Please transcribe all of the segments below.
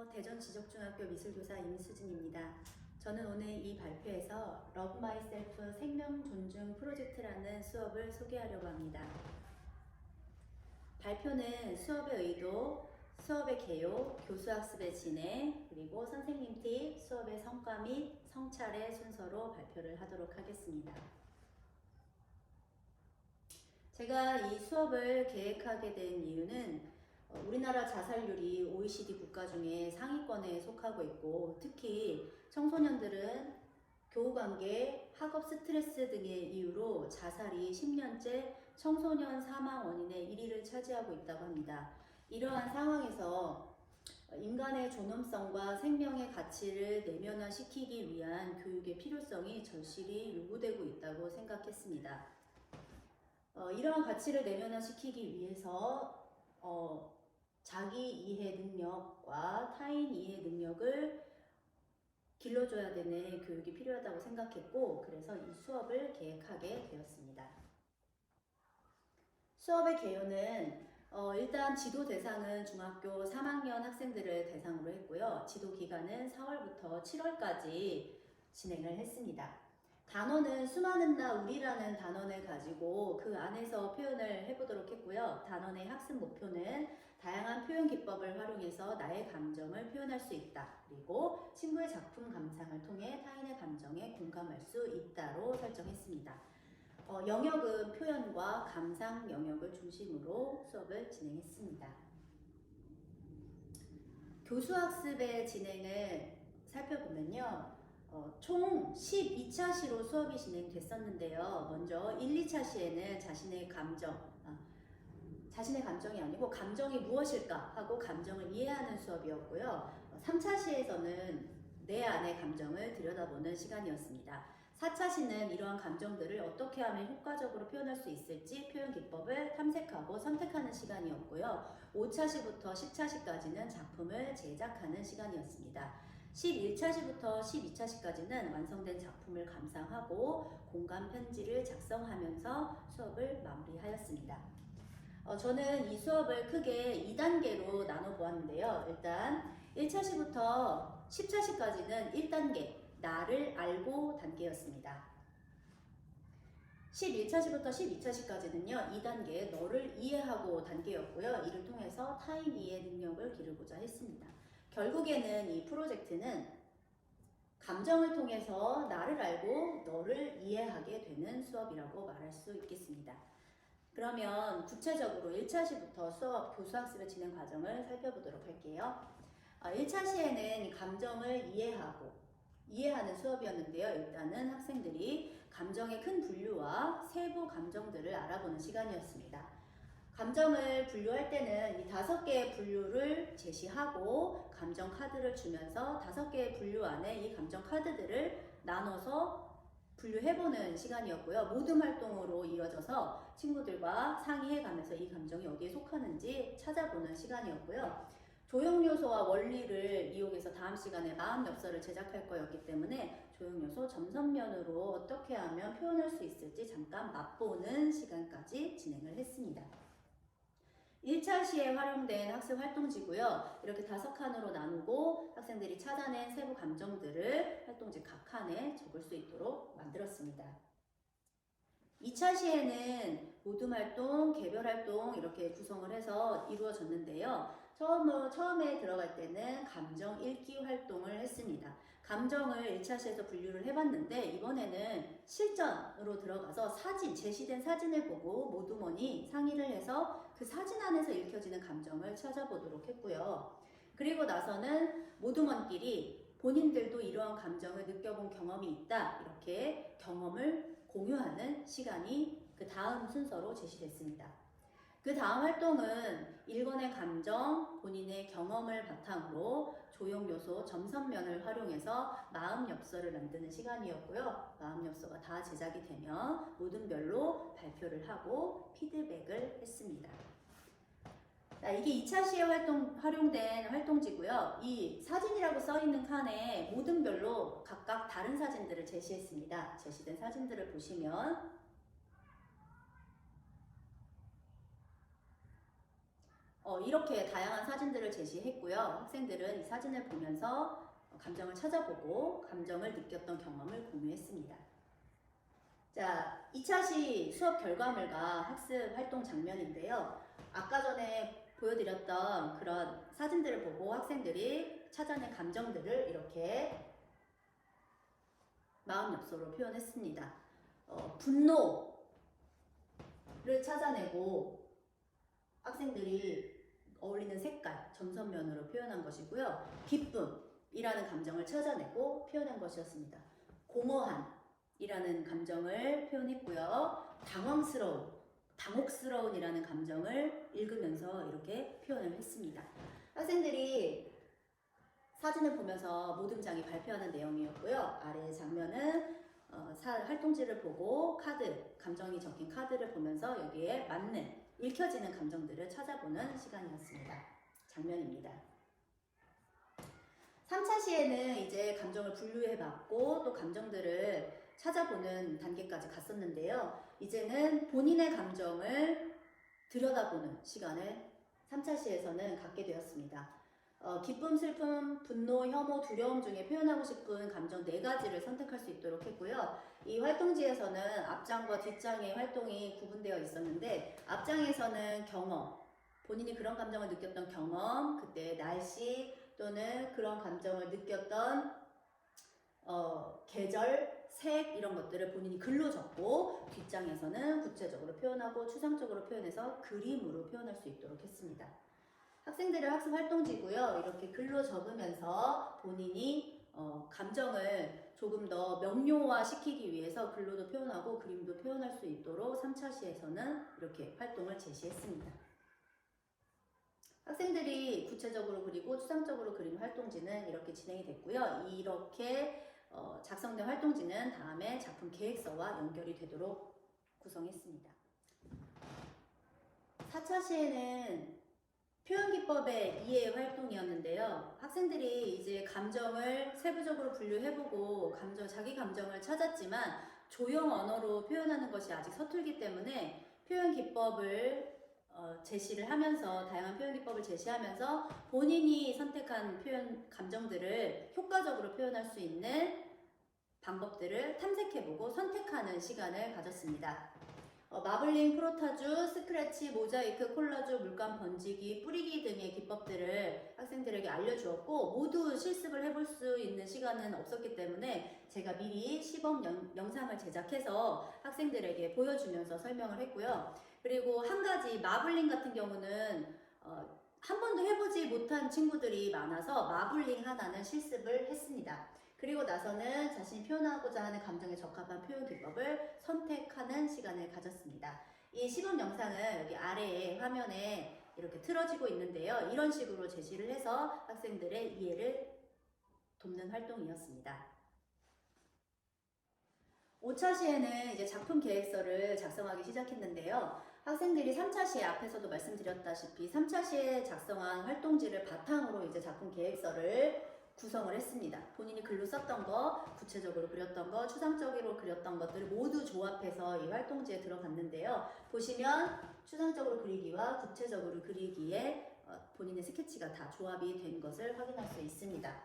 대전지적중학교 미술교사 임수진입니다. 저는 오늘 이 발표에서 Love Myself 생명 존중 프로젝트라는 수업을 소개하려고 합니다. 발표는 수업의 의도, 수업의 개요, 교수학습의 진행, 그리고 선생님 팁, 수업의 성과 및 성찰의 순서로 발표를 하도록 하겠습니다. 제가 이 수업을 계획하게 된 이유는 우리나라 자살률이 OECD 국가 중에 상위권에 속하고 있고, 특히 청소년들은 교우관계, 학업 스트레스 등의 이유로 자살이 10년째 청소년 사망 원인의 1위를 차지하고 있다고 합니다. 이러한 상황에서 인간의 존엄성과 생명의 가치를 내면화시키기 위한 교육의 필요성이 절실히 요구되고 있다고 생각했습니다. 이러한 가치를 내면화시키기 위해서 자기 이해 능력과 타인 이해 능력을 길러줘야 되는 교육이 필요하다고 생각했고, 그래서 이 수업을 계획하게 되었습니다. 수업의 개요는 일단 지도 대상은 중학교 3학년 학생들을 대상으로 했고요. 지도 기간은 4월부터 7월까지 진행을 했습니다. 단어는 수많은 나 우리라는 단원을 가지고 그 안에서 표현을 해보도록 했고요. 단원의 학습 목표는 다양한 표현 기법을 활용해서 나의 감정을 표현할 수 있다. 그리고 친구의 작품 감상을 통해 타인의 감정에 공감할 수 있다로 설정했습니다. 영역은 표현과 감상 영역을 중심으로 수업을 진행했습니다. 교수학습의 진행을 살펴보면요. 총 12차 시로 수업이 진행됐었는데요. 먼저 1, 2차 시에는 자신의 감정이 아니고 감정이 무엇일까 하고 감정을 이해하는 수업이었고요. 3차 시에서는 내 안의 감정을 들여다보는 시간이었습니다. 4차 시는 이러한 감정들을 어떻게 하면 효과적으로 표현할 수 있을지 표현 기법을 탐색하고 선택하는 시간이었고요. 5차 시부터 10차 시까지는 작품을 제작하는 시간이었습니다. 11차 시부터 12차 시까지는 완성된 작품을 감상하고 공감 편지를 작성하면서 수업을 마무리하였습니다. 저는 이 수업을 크게 2단계로 나눠 보았는데요. 일단 1차 시부터 10차 시까지는 1단계, 나를 알고 단계였습니다. 11차 시부터 12차 시까지는요, 2단계, 너를 이해하고 단계였고요. 이를 통해서 타인 이해 능력을 기르고자 했습니다. 결국에는 이 프로젝트는 감정을 통해서 나를 알고 너를 이해하게 되는 수업이라고 말할 수 있겠습니다. 그러면 구체적으로 1차 시부터 수업 교수학습의 진행 과정을 살펴보도록 할게요. 1차 시에는 감정을 이해하는 수업이었는데요. 일단은 학생들이 감정의 큰 분류와 세부 감정들을 알아보는 시간이었습니다. 감정을 분류할 때는 이 5개의 분류를 제시하고 감정 카드를 주면서 5개의 분류 안에 이 감정 카드들을 나눠서 분류해보는 시간이었고요. 모둠 활동으로 이어져서 친구들과 상의해가면서 이 감정이 어디에 속하는지 찾아보는 시간이었고요. 조형 요소와 원리를 이용해서 다음 시간에 마음 엽서를 제작할 거였기 때문에 조형 요소 점선면으로 어떻게 하면 표현할 수 있을지 잠깐 맛보는 시간까지 진행을 했습니다. 1차 시에 활용된 학습 활동지고요. 이렇게 5칸으로 나누고 학생들이 찾아낸 세부 감정들을 활동지 각 칸에 적을 수 있도록 만들었습니다. 2차 시에는 모둠 활동, 개별 활동 이렇게 구성을 해서 이루어졌는데요. 처음에 들어갈 때는 감정 읽기 활동을 했습니다. 감정을 1차 시에서 분류를 해봤는데 이번에는 실전으로 들어가서 제시된 사진을 보고 모두머니 상의를 해서 그 사진 안에서 읽혀지는 감정을 찾아보도록 했고요. 그리고 나서는 모두먼끼리 본인들도 이러한 감정을 느껴본 경험이 있다. 이렇게 경험을 공유하는 시간이 그 다음 순서로 제시됐습니다. 그 다음 활동은 일권의 감정, 본인의 경험을 바탕으로 조형 요소, 점선면을 활용해서 마음 엽서를 만드는 시간이었고요. 마음 엽서가 다 제작이 되면 모둠별로 발표를 하고 피드백을 했습니다. 이게 2차 시에 활용된 활동지고요. 이 사진이라고 써있는 칸에 모둠별로 각각 다른 사진들을 제시했습니다. 제시된 사진들을 보시면 이렇게 다양한 사진들을 제시했고요. 학생들은 이 사진을 보면서 감정을 찾아보고 감정을 느꼈던 경험을 공유했습니다. 자, 2차 시 수업 결과물과 학습 활동 장면인데요. 아까 전에 보여드렸던 그런 사진들을 보고 학생들이 찾아낸 감정들을 이렇게 마음 엽서로 표현했습니다. 분노를 찾아내고 학생들이 어울리는 색깔, 점선면으로 표현한 것이고요. 기쁨이라는 감정을 찾아내고 표현한 것이었습니다. 공허함이라는 감정을 표현했고요. 당혹스러운이라는 감정을 읽으면서 이렇게 표현을 했습니다. 학생들이 사진을 보면서 모듬장이 발표하는 내용이었고요. 아래 장면은 활동지를 보고 감정이 적힌 카드를 보면서 여기에 맞는 읽혀지는 감정들을 찾아보는 시간이었습니다. 장면입니다. 3차 시에는 이제 감정을 분류해봤고 또 감정들을 찾아보는 단계까지 갔었는데요. 이제는 본인의 감정을 들여다보는 시간을 3차 시에서는 갖게 되었습니다. 기쁨, 슬픔, 분노, 혐오, 두려움 중에 표현하고 싶은 감정 4가지를 선택할 수 있도록 했고요. 이 활동지에서는 앞장과 뒷장의 활동이 구분되어 있었는데 앞장에서는 경험, 본인이 그런 감정을 느꼈던 경험, 그때 날씨 또는 그런 감정을 느꼈던 계절, 색 이런 것들을 본인이 글로 적고 뒷장에서는 구체적으로 표현하고 추상적으로 표현해서 그림으로 표현할 수 있도록 했습니다. 학생들의 학습 활동지고요. 이렇게 글로 적으면서 본인이 감정을 조금 더 명료화 시키기 위해서 글로도 표현하고 그림도 표현할 수 있도록 3차 시에서는 이렇게 활동을 제시했습니다. 학생들이 구체적으로 그리고 추상적으로 그린 활동지는 이렇게 진행이 됐고요. 이렇게 작성된 활동지는 다음에 작품 계획서와 연결이 되도록 구성했습니다. 4차 시에는 표현기법의 이해 활동이었는데요. 학생들이 이제 감정을 세부적으로 분류해보고 자기 감정을 찾았지만 조형 언어로 표현하는 것이 아직 서툴기 때문에 표현기법을 제시를 하면서 다양한 표현기법을 제시하면서 본인이 선택한 감정들을 효과적으로 표현할 수 있는 방법들을 탐색해보고 선택하는 시간을 가졌습니다. 마블링, 프로타주, 스크래치, 모자이크, 콜라주, 물감 번지기, 뿌리기 등의 기법들을 학생들에게 알려주었고 모두 실습을 해볼 수 있는 시간은 없었기 때문에 제가 미리 시범 영상을 제작해서 학생들에게 보여주면서 설명을 했고요. 그리고 한 가지 마블링 같은 경우는 한 번도 해보지 못한 친구들이 많아서 마블링 하나는 실습을 했습니다. 그리고 나서는 자신이 표현하고자 하는 감정에 적합한 표현 기법을 선택하는 시간을 가졌습니다. 이 시범 영상은 여기 아래에 화면에 이렇게 틀어지고 있는데요. 이런 식으로 제시를 해서 학생들의 이해를 돕는 활동이었습니다. 5차 시에는 이제 작품 계획서를 작성하기 시작했는데요. 학생들이 3차 시에 앞에서도 말씀드렸다시피 3차 시에 작성한 활동지를 바탕으로 이제 작품 계획서를 구성을 했습니다. 본인이 글로 썼던 거, 구체적으로 그렸던 거, 추상적으로 그렸던 것들을 모두 조합해서 이 활동지에 들어갔는데요. 보시면 추상적으로 그리기와 구체적으로 그리기에 본인의 스케치가 다 조합이 된 것을 확인할 수 있습니다.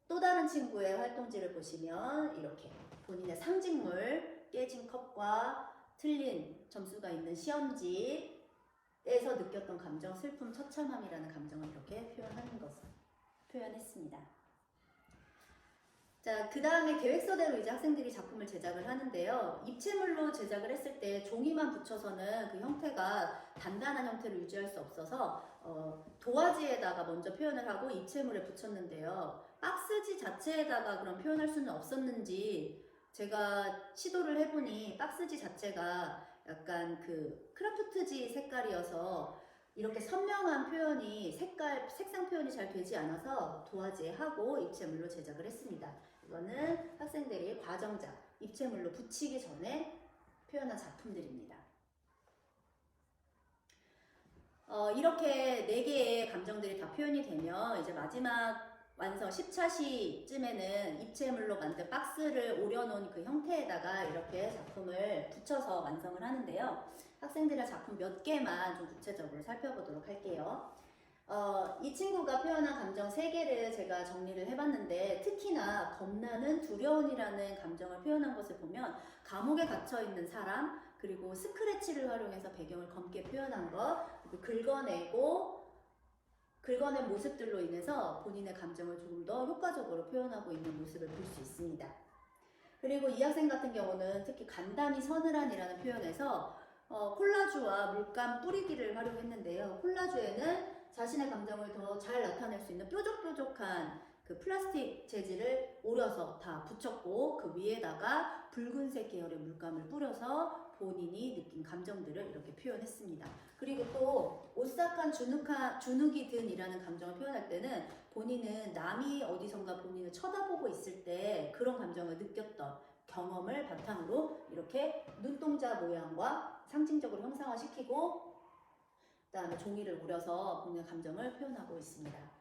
또 다른 친구의 활동지를 보시면 이렇게 본인의 상징물, 깨진 컵과 틀린 점수가 있는 시험지에서 느꼈던 감정, 슬픔, 처참함이라는 감정을 이렇게 표현했습니다. 자, 그 다음에 계획서대로 이제 학생들이 작품을 제작을 하는데요. 입체물로 제작을 했을 때 종이만 붙여서는 그 형태가 단단한 형태를 유지할 수 없어서 도화지에다가 먼저 표현을 하고 입체물에 붙였는데요. 박스지 자체에다가 그럼 표현할 수는 없었는지 제가 시도를 해보니 박스지 자체가 약간 그 크라프트지 색깔이어서 이렇게 선명한 표현이 색상 표현이 잘 되지 않아서 도화지에 하고 입체물로 제작을 했습니다. 이거는 학생들이 과정작, 입체물로 붙이기 전에 표현한 작품들입니다. 이렇게 4개의 감정들이 다 표현이 되면 이제 마지막 완성 10차시쯤에는 입체물로 만든 박스를 오려놓은 그 형태에다가 이렇게 작품을 붙여서 완성을 하는데요. 학생들의 작품 몇 개만 좀 구체적으로 살펴보도록 할게요. 이 친구가 표현한 감정 3개를 제가 정리를 해봤는데, 특히나 겁나는 두려움이라는 감정을 표현한 것을 보면 감옥에 갇혀있는 사람, 그리고 스크래치를 활용해서 배경을 검게 표현한 것, 그리고 긁어낸 모습들로 인해서 본인의 감정을 조금 더 효과적으로 표현하고 있는 모습을 볼 수 있습니다. 그리고 이 학생 같은 경우는 특히 간담이 서늘한이라는 표현에서 콜라주와 물감 뿌리기를 활용했는데요. 콜라주에는 자신의 감정을 더 잘 나타낼 수 있는 뾰족뾰족한 그 플라스틱 재질을 오려서 다 붙였고, 그 위에다가 붉은색 계열의 물감을 뿌려서 본인이 느낀 감정들을 이렇게 표현했습니다. 그리고 또 오싹한 주눅이 든이라는 감정을 표현할 때는 본인은 남이 어디선가 본인을 쳐다보고 있을 때 그런 감정을 느꼈던 경험을 바탕으로 이렇게 눈동자 모양과 상징적으로 형상화시키고, 그 다음에 종이를 오려서 본인의 감정을 표현하고 있습니다.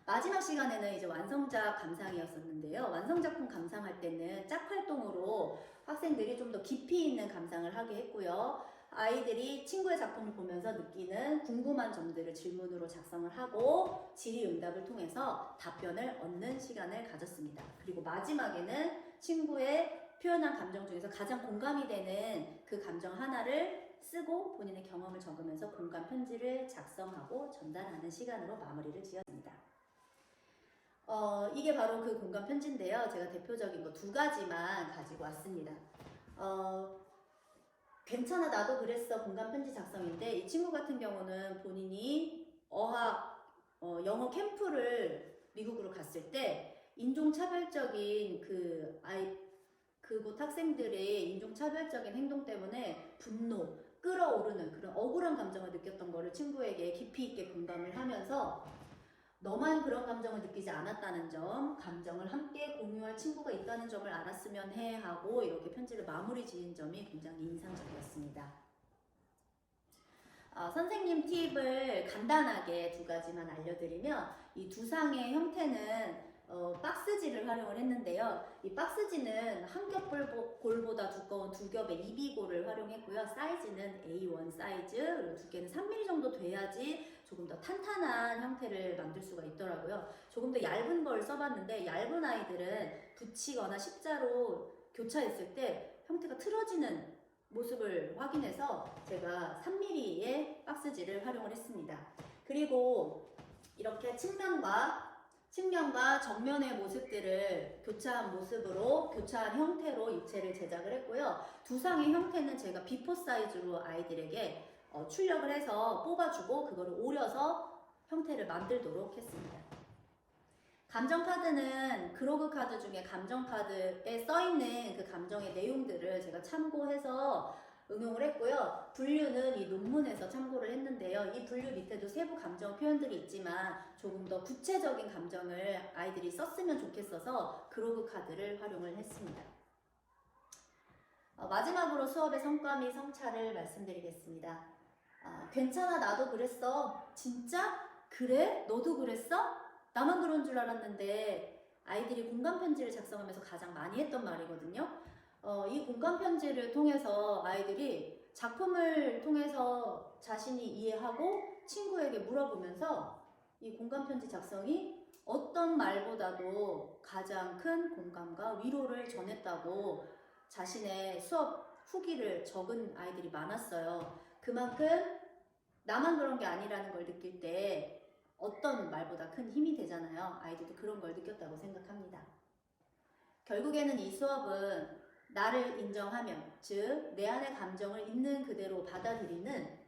마지막 시간에는 이제 완성작 감상이었었는데요. 완성작품 감상할 때는 짝활동으로 학생들이 좀 더 깊이 있는 감상을 하게 했고요. 아이들이 친구의 작품을 보면서 느끼는 궁금한 점들을 질문으로 작성을 하고 질의응답을 통해서 답변을 얻는 시간을 가졌습니다. 그리고 마지막에는 친구의 표현한 감정 중에서 가장 공감이 되는 그 감정 하나를 쓰고 본인의 경험을 적으면서 공감 편지를 작성하고 전달하는 시간으로 마무리를 지었습니다. 이게 바로 그 공감 편지인데요. 제가 대표적인 거 2가지만 가지고 왔습니다. 괜찮아 나도 그랬어 공감 편지 작성인데, 이 친구 같은 경우는 본인이 영어 캠프를 미국으로 갔을 때 인종차별적인 그곳 학생들의 인종차별적인 행동 때문에 분노, 끌어오르는 그런 억울한 감정을 느꼈던 거를 친구에게 깊이 있게 공감을 하면서 너만 그런 감정을 느끼지 않았다는 점, 감정을 함께 공유할 친구가 있다는 점을 알았으면 해 하고 이렇게 편지를 마무리 지은 점이 굉장히 인상적이었습니다. 선생님 팁을 간단하게 2가지만 알려드리면, 이 두상의 형태는 박스지를 활용을 했는데요. 이 박스지는 한 겹 골보다 두꺼운 2겹의 이비골을 활용했고요. 사이즈는 A1 사이즈, 그리고 두께는 3mm 정도 돼야지 조금 더 탄탄한 형태를 만들 수가 있더라고요. 조금 더 얇은 걸 써봤는데, 얇은 아이들은 붙이거나 십자로 교차했을 때 형태가 틀어지는 모습을 확인해서 제가 3mm의 박스지를 활용을 했습니다. 그리고 이렇게 측면과 정면의 모습들을 교차한 형태로 입체를 제작을 했고요. 두상의 형태는 제가 비포 사이즈로 아이들에게 출력을 해서 뽑아주고 그거를 오려서 형태를 만들도록 했습니다. 감정 카드는 그로그 카드 중에 감정 카드에 써있는 그 감정의 내용들을 제가 참고해서 응용을 했고요. 분류는 이 논문에서 참고를 했는데요. 이 분류 밑에도 세부 감정 표현들이 있지만 조금 더 구체적인 감정을 아이들이 썼으면 좋겠어서 그로그 카드를 활용을 했습니다. 마지막으로 수업의 성과 및 성차를 말씀드리겠습니다. 괜찮아 나도 그랬어. 진짜? 그래? 너도 그랬어? 나만 그런 줄 알았는데, 아이들이 공감편지를 작성하면서 가장 많이 했던 말이거든요. 이 공감편지를 통해서 아이들이 작품을 통해서 자신이 이해하고 친구에게 물어보면서 이 공감편지 작성이 어떤 말보다도 가장 큰 공감과 위로를 전했다고 자신의 수업 후기를 적은 아이들이 많았어요. 그만큼 나만 그런 게 아니라는 걸 느낄 때 어떤 말보다 큰 힘이 되잖아요. 아이들도 그런 걸 느꼈다고 생각합니다. 결국에는 이 수업은 나를 인정하며, 즉 내 안의 감정을 있는 그대로 받아들이면서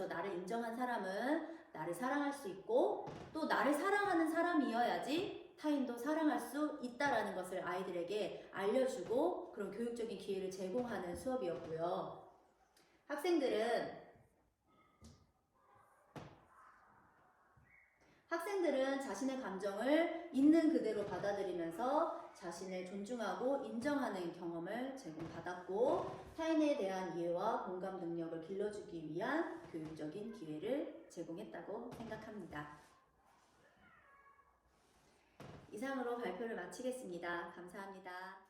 나를 인정한 사람은 나를 사랑할 수 있고, 또 나를 사랑하는 사람이어야지 타인도 사랑할 수 있다라는 것을 아이들에게 알려주고 그런 교육적인 기회를 제공하는 수업이었고요. 학생들은 자신의 감정을 있는 그대로 받아들이면서 자신을 존중하고 인정하는 경험을 제공받았고, 타인에 대한 이해와 공감 능력을 길러주기 위한 교육적인 기회를 제공했다고 생각합니다. 이상으로 발표를 마치겠습니다. 감사합니다.